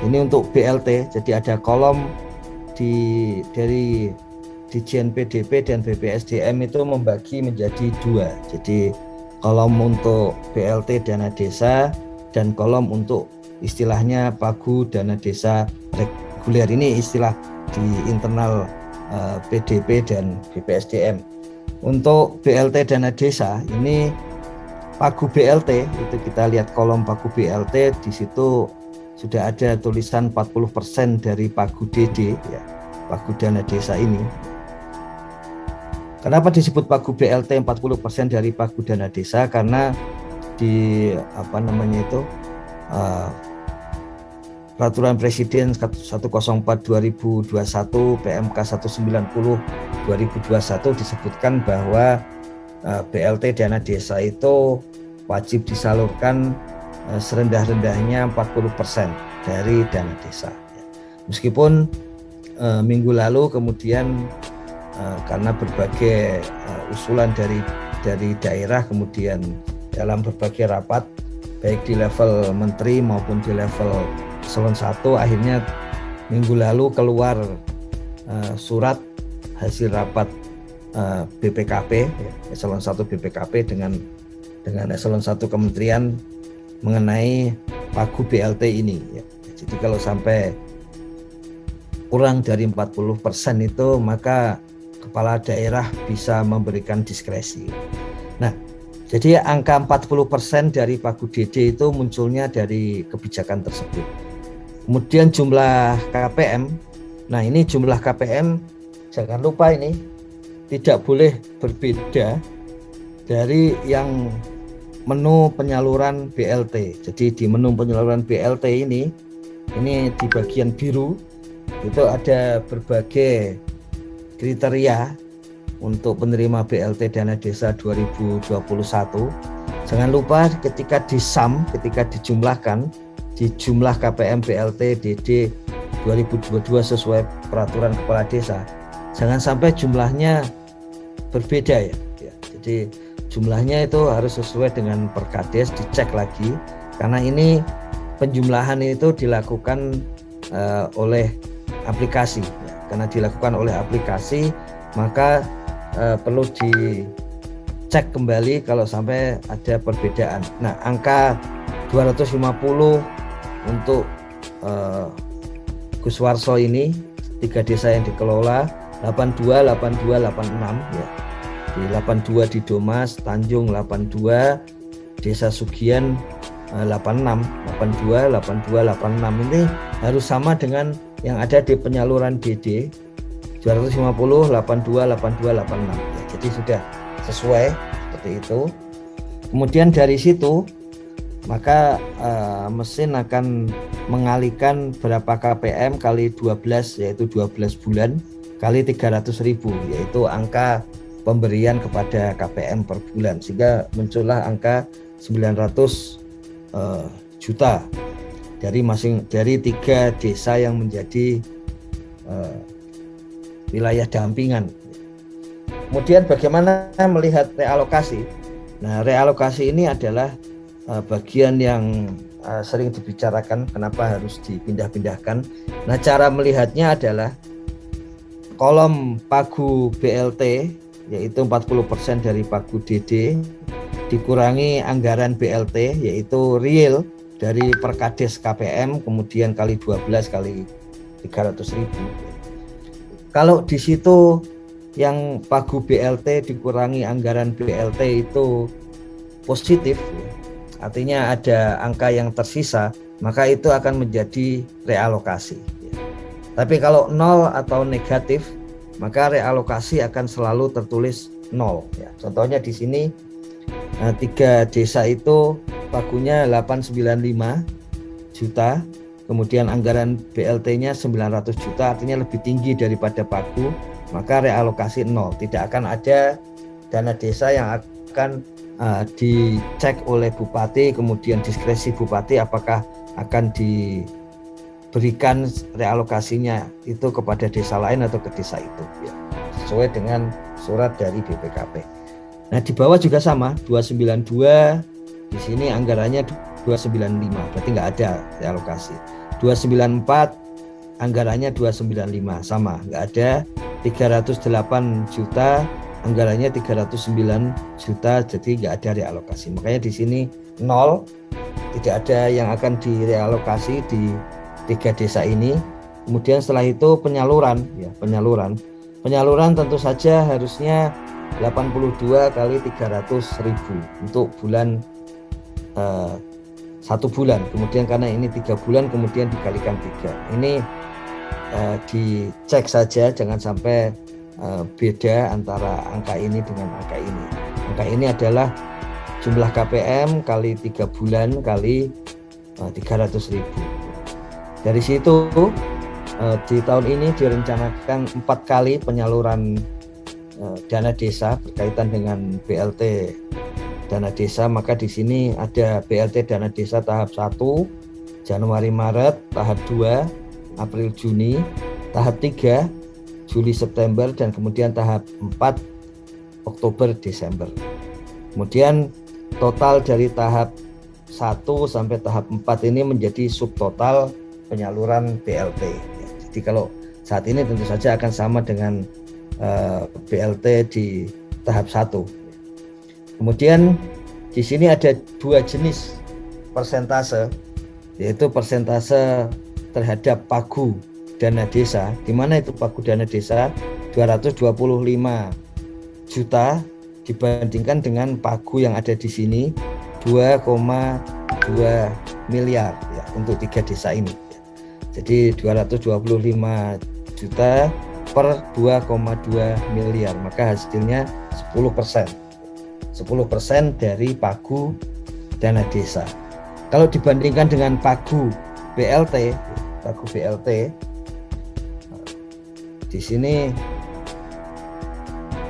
Ini untuk BLT, jadi ada kolom dari Ditjen PDP dan BPSDM itu membagi menjadi dua. Jadi kolom untuk BLT dana desa dan kolom untuk istilahnya pagu dana desa reguler. Ini istilah di internal PDP dan BPSDM. Untuk BLT dana desa ini pagu BLT, itu kita lihat kolom pagu BLT, di situ sudah ada tulisan 40% dari pagu DD ya, pagu dana desa ini. Kenapa disebut pagu BLT 40% dari pagu dana desa? Karena di Peraturan Presiden 104/2021 PMK 190/2021 disebutkan bahwa BLT dana desa itu wajib disalurkan serendah-rendahnya 40% dari dana desa. Meskipun minggu lalu kemudian karena berbagai usulan dari daerah, kemudian dalam berbagai rapat baik di level menteri maupun di level eselon 1, akhirnya minggu lalu keluar surat hasil rapat BPKP eselon 1 BPKP dengan eselon 1 kementerian mengenai pagu BLT ini ya. Jadi kalau sampai kurang dari 40% itu maka kepala daerah bisa memberikan diskresi. Nah, jadi angka 40% dari pagu DD itu munculnya dari kebijakan tersebut. Kemudian jumlah KPM, nah ini jumlah KPM jangan lupa ini tidak boleh berbeda dari yang menu penyaluran BLT. Jadi di menu penyaluran BLT ini di bagian biru itu ada berbagai kriteria untuk penerima BLT dana desa 2021. Jangan lupa ketika dijumlahkan di jumlah KPM BLT DD 2022 sesuai peraturan kepala desa, jangan sampai jumlahnya berbeda ya. Jadi jumlahnya itu harus sesuai dengan Perkades, dicek lagi karena ini penjumlahan itu dilakukan oleh aplikasi. Karena dilakukan oleh aplikasi, maka perlu dicek kembali kalau sampai ada perbedaan. Nah, angka 250 untuk Gus Warso ini 3 desa yang dikelola 82, 86 ya. Di 82 di Domas, Tanjung 82, Desa Sugian 86, 86 ini harus sama dengan yang ada di penyaluran DD 250, 82, 86 ya, jadi sudah sesuai seperti itu. Kemudian dari situ maka mesin akan mengalihkan berapa KPM kali 12 yaitu 12 bulan kali 300.000 yaitu angka pemberian kepada KPM per bulan, sehingga muncullah angka 900 juta dari 3 desa yang menjadi wilayah dampingan. Kemudian bagaimana melihat realokasi? Nah, realokasi ini adalah bagian yang sering dibicarakan kenapa harus dipindah-pindahkan. Nah, cara melihatnya adalah kolom pagu BLT yaitu 40% dari pagu DD dikurangi anggaran BLT yaitu real dari Perkades KPM kemudian kali 12 kali 300.000. Kalau di situ yang pagu BLT dikurangi anggaran BLT itu positif, artinya ada angka yang tersisa, maka itu akan menjadi realokasi. Tapi kalau nol atau negatif, maka realokasi akan selalu tertulis nol. Contohnya di sini 3 desa itu pagunya 895 juta, kemudian anggaran BLT-nya 900 juta, artinya lebih tinggi daripada pagu, maka realokasi nol. Tidak akan ada dana desa yang akan dicek oleh bupati, kemudian diskresi bupati apakah akan diberikan realokasinya itu kepada desa lain atau ke desa itu ya, sesuai dengan surat dari BPKP. Nah, di bawah juga sama 292, di sini anggarannya 295, berarti nggak ada realokasi. 294 anggarannya 295, sama, nggak ada. 308 juta anggarannya 309 juta, jadi nggak ada realokasi. Makanya di sini 0, tidak ada yang akan direalokasi di 3 desa ini. Kemudian setelah itu penyaluran, ya penyaluran tentu saja harusnya 82 kali 300.000 untuk bulan 1 bulan. Kemudian karena ini 3 bulan, kemudian dikalikan 3. Ini dicek saja, jangan sampai beda antara angka ini dengan angka ini. Angka ini adalah jumlah KPM kali 3 bulan kali 300.000. Dari situ di tahun ini direncanakan 4 kali penyaluran dana desa berkaitan dengan BLT dana desa. Maka di sini ada BLT dana desa tahap 1 Januari Maret, tahap 2 April Juni, tahap 3 Juli September, dan kemudian tahap 4 Oktober Desember. Kemudian total dari tahap 1 sampai tahap 4 ini menjadi subtotal penyaluran BLT. Jadi kalau saat ini tentu saja akan sama dengan BLT di tahap 1. Kemudian di sini ada 2 jenis persentase, yaitu persentase terhadap pagu dana desa. Di mana itu pagu dana desa 225 juta dibandingkan dengan pagu yang ada di sini 2,2 miliar ya, untuk 3 desa ini. Jadi 225 juta per 2,2 miliar, maka hasilnya 10%. 10% dari pagu dana desa. Kalau dibandingkan dengan pagu BLT, di sini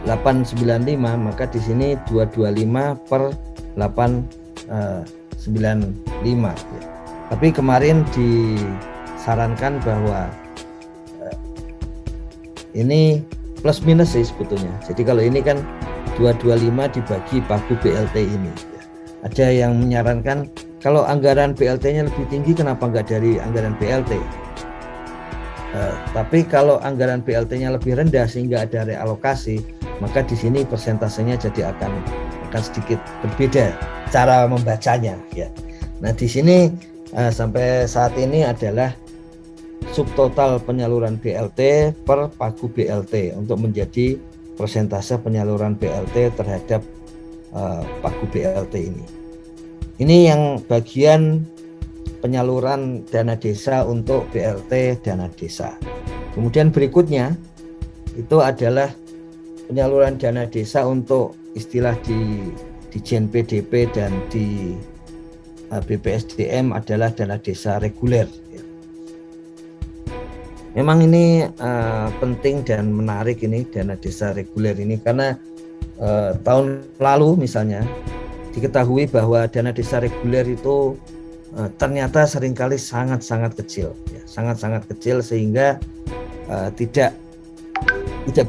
895, maka di sini 225 per 895 ya. Tapi kemarin disarankan bahwa ini plus minus sih sebetulnya. Jadi kalau ini kan 225 dibagi pagu BLT ini ya. Ada yang menyarankan kalau anggaran BLT-nya lebih tinggi, kenapa nggak dari anggaran BLT? Tapi kalau anggaran BLT-nya lebih rendah sehingga ada realokasi, maka di sini persentasenya jadi akan sedikit berbeda cara membacanya ya. Nah di sini sampai saat ini adalah subtotal penyaluran BLT per pagu BLT untuk menjadi persentase penyaluran BLT terhadap pagu BLT ini. Ini yang bagian penyaluran dana desa untuk BLT dana desa. Kemudian berikutnya itu adalah penyaluran dana desa untuk istilah di Dijen PDP dan di BPSDM adalah dana desa reguler. Memang ini penting dan menarik ini dana desa reguler ini, karena tahun lalu misalnya diketahui bahwa dana desa reguler itu ternyata seringkali sangat-sangat kecil, ya, sangat-sangat kecil sehingga tidak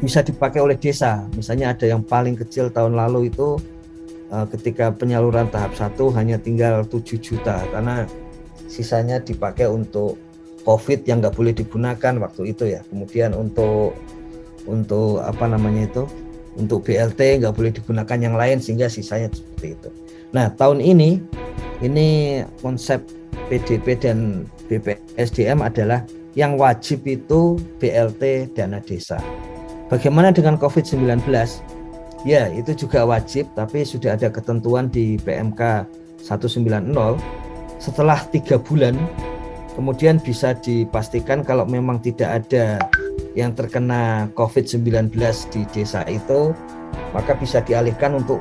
bisa dipakai oleh desa. Misalnya ada yang paling kecil tahun lalu itu ketika penyaluran tahap 1 hanya tinggal 7 juta karena sisanya dipakai untuk COVID yang nggak boleh digunakan waktu itu ya. Kemudian untuk apa namanya itu, untuk BLT nggak boleh digunakan yang lain sehingga sisanya seperti itu. Nah tahun ini konsep PDP dan BPSDM adalah yang wajib itu BLT dana desa. Bagaimana dengan COVID-19? Ya itu juga wajib, tapi sudah ada ketentuan di PMK 190 setelah 3 bulan kemudian bisa dipastikan kalau memang tidak ada yang terkena COVID-19 di desa itu, maka bisa dialihkan untuk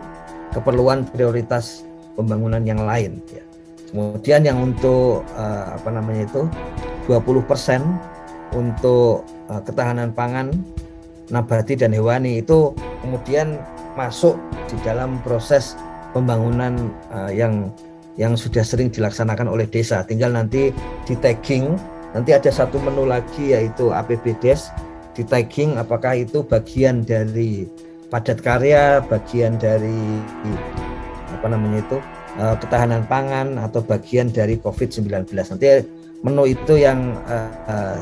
keperluan prioritas pembangunan yang lain ya. Kemudian yang untuk 20% untuk ketahanan pangan nabati dan hewani itu kemudian masuk di dalam proses pembangunan yang sudah sering dilaksanakan oleh desa. Tinggal nanti di tagging, nanti ada satu menu lagi yaitu APBDes, di tagging apakah itu bagian dari padat karya, bagian dari ketahanan pangan atau bagian dari COVID-19. Nanti menu itu yang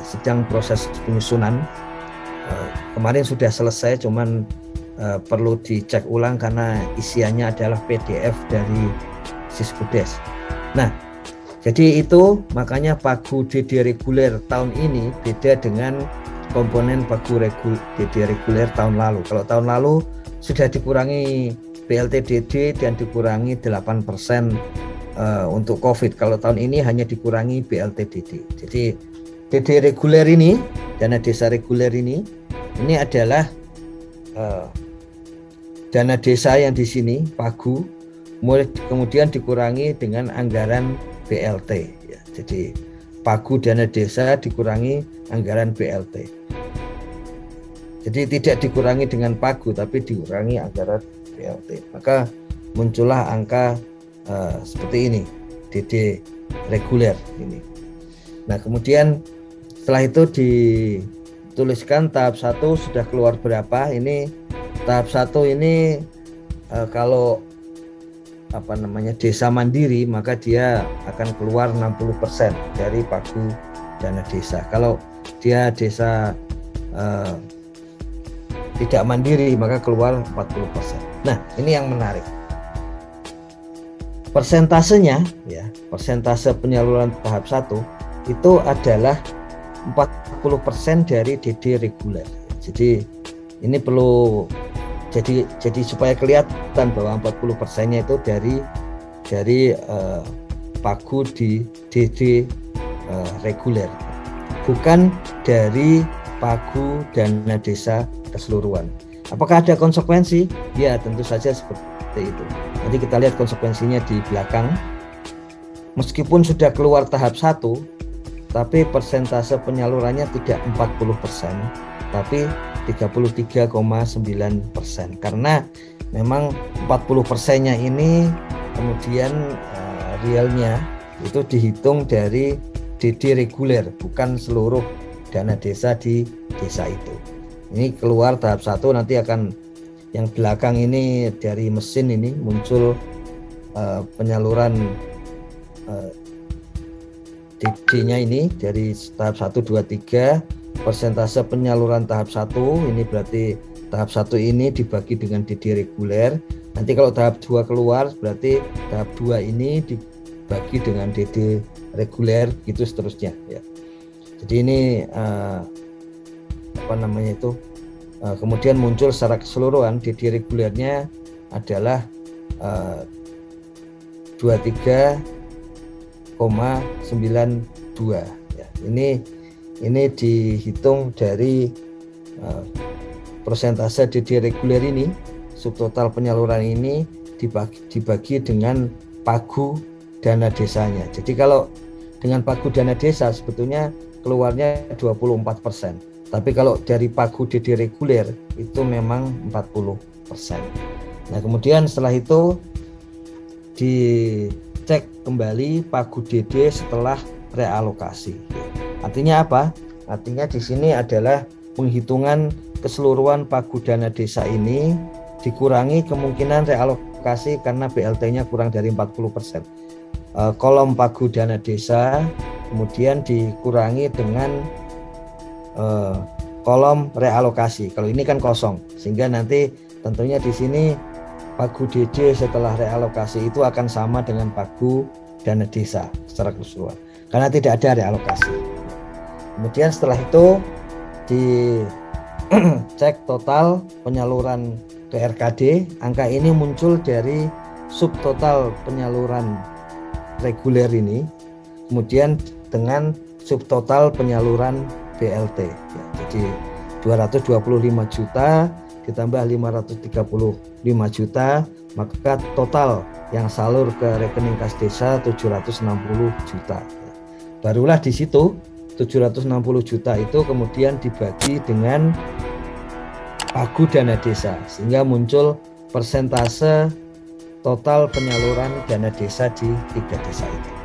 sedang proses penyusunan. Kemarin sudah selesai, cuman perlu dicek ulang karena isiannya adalah PDF dari Siskudes. Nah, jadi itu makanya pagu DD reguler tahun ini beda dengan komponen pagu DD reguler tahun lalu. Kalau tahun lalu sudah dikurangi BLT DD dan dikurangi 8% untuk COVID. Kalau tahun ini hanya dikurangi BLT DD. Jadi DD reguler ini, dana desa reguler ini adalah dana desa yang di sini pagu, kemudian dikurangi dengan anggaran BLT. Ya, jadi pagu dana desa dikurangi anggaran BLT. Jadi tidak dikurangi dengan pagu, tapi dikurangi anggaran BLT. Maka muncullah angka seperti ini, DD reguler ini. Nah, kemudian setelah itu dituliskan tahap 1 sudah keluar berapa. Ini tahap 1 ini kalau desa mandiri, maka dia akan keluar 60% dari pagu dana desa. Kalau dia desa tidak mandiri, maka keluar 40%. Nah, ini yang menarik. Persentasenya, ya, persentase penyaluran tahap 1 itu adalah 40% dari DD reguler. Jadi ini perlu jadi supaya kelihatan bahwa 40%-nya itu dari pagu di DD reguler, bukan dari pagu dana desa keseluruhan. Apakah ada konsekuensi? Ya, tentu saja seperti itu. Nanti kita lihat konsekuensinya di belakang. Meskipun sudah keluar tahap 1, tapi persentase penyalurannya tidak 40%, tapi 33,9%. Karena memang 40%-nya ini kemudian realnya itu dihitung dari DD reguler, bukan seluruh dana desa di desa itu. Ini keluar tahap 1, nanti akan yang belakang ini dari mesin ini muncul penyaluran DD-nya ini dari tahap 1, 2, 3. Persentase penyaluran tahap 1 ini berarti tahap 1 ini dibagi dengan DD reguler. Nanti kalau tahap 2 keluar berarti tahap 2 ini dibagi dengan DD reguler, gitu seterusnya ya. Jadi ini kemudian muncul secara keseluruhan DD regulernya adalah 23,92 ya. Ini dihitung dari persentase DD reguler ini, subtotal penyaluran ini dibagi dengan pagu dana desanya. Jadi kalau dengan pagu dana desa sebetulnya keluarnya 24%. Tapi kalau dari pagu DD reguler itu memang 40%. Nah, kemudian setelah itu dicek kembali pagu DD setelah realokasi. Artinya apa? Artinya di sini adalah penghitungan keseluruhan pagu dana desa ini dikurangi kemungkinan realokasi karena BLT-nya kurang dari 40%. Kolom pagu dana desa kemudian dikurangi dengan kolom realokasi. Kalau ini kan kosong, sehingga nanti tentunya di sini pagu DD setelah realokasi itu akan sama dengan pagu dana desa secara keseluruhan karena tidak ada realokasi. Kemudian setelah itu dicek total penyaluran ke RKD. Angka ini muncul dari subtotal penyaluran reguler ini, kemudian dengan subtotal penyaluran BLT ya, jadi 225 juta ditambah 535 juta, maka total yang salur ke rekening kas desa 760 juta. Barulah di situ 760 juta itu kemudian dibagi dengan pagu dana desa, sehingga muncul persentase total penyaluran dana desa di 3 desa itu.